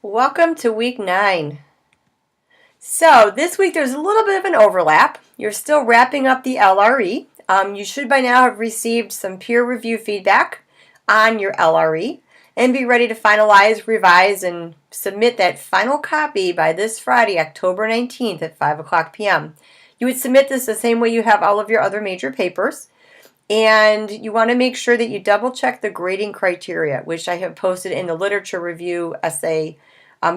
Welcome to week 9. So this week there's a little bit of an overlap. You're still wrapping up the LRE. You should by now have received some peer review feedback on your LRE and be ready to finalize, revise, and submit that final copy by this Friday, October 19th at 5 o'clock p.m. You would submit this the same way you have all of your other major papers. And you want to make sure that you double check the grading criteria, which I have posted in the literature review essay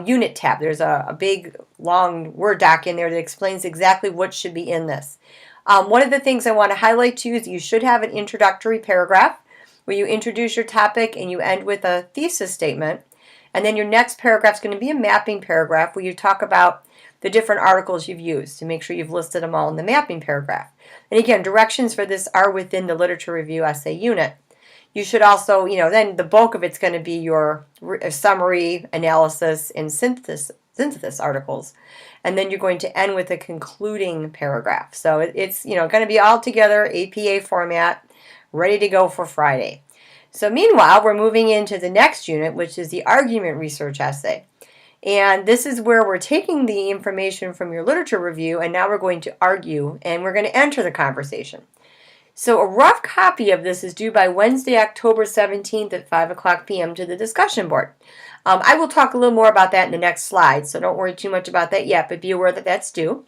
unit tab. There's a big long Word doc in there that explains exactly what should be in this. One of the things I want to highlight to you is you should have an introductory paragraph where you introduce your topic and you end with a thesis statement. And then your next paragraph is going to be a mapping paragraph where you talk about the different articles you've used to make sure you've listed them all in the mapping paragraph. And again, directions for this are within the literature review essay unit. You should also, then the bulk of it's going to be your summary, analysis, and synthesis articles. And then you're going to end with a concluding paragraph. So it's, going to be all together, APA format, ready to go for Friday. So meanwhile, we're moving into the next unit, which is the argument research essay. And this is where we're taking the information from your literature review and now we're going to argue and we're going to enter the conversation. So a rough copy of this is due by Wednesday, October 17th at 5 o'clock p.m. to the discussion board. I will talk a little more about that in the next slide, so don't worry too much about that yet, but be aware that that's due.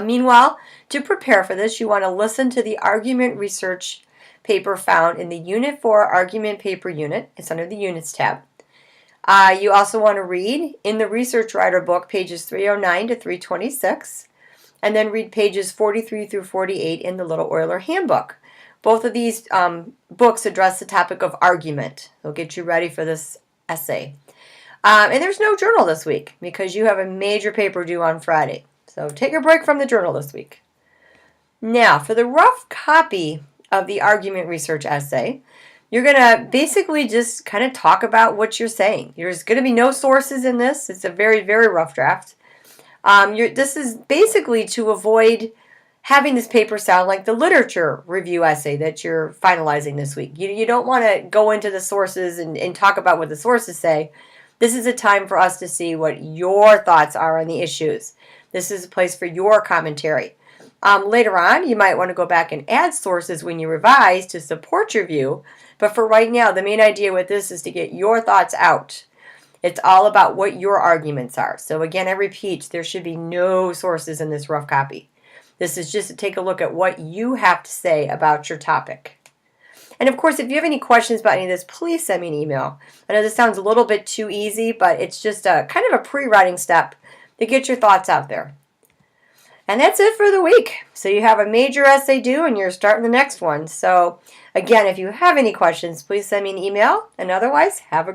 Meanwhile, to prepare for this, you want to listen to the argument research paper found in the Unit 4 Argument Paper Unit. It's under the Units tab. You also want to read in the Research Writer book pages 309 to 326, and then read pages 43 through 48 in the Little Euler Handbook. Both of these books address the topic of argument. They'll get you ready for this essay. And there's no journal this week because you have a major paper due on Friday. So take a break from the journal this week. Now, for the rough copy of the argument research essay, you're going to basically just kind of talk about what you're saying. There's going to be no sources in this. It's a very, very rough draft. This is basically to avoid having this paper sound like the literature review essay that you're finalizing this week. You don't want to go into the sources and talk about what the sources say. This is a time for us to see what your thoughts are on the issues. This is a place for your commentary. Later on, you might want to go back and add sources when you revise to support your view. But for right now, the main idea with this is to get your thoughts out. It's all about what your arguments are. So again, I repeat, there should be no sources in this rough copy. This is just to take a look at what you have to say about your topic. And of course, if you have any questions about any of this, please send me an email. I know this sounds a little bit too easy, but it's just a kind of a pre-writing step to get your thoughts out there. And that's it for the week. So you have a major essay due and you're starting the next one. So again, if you have any questions, please send me an email. And otherwise, have a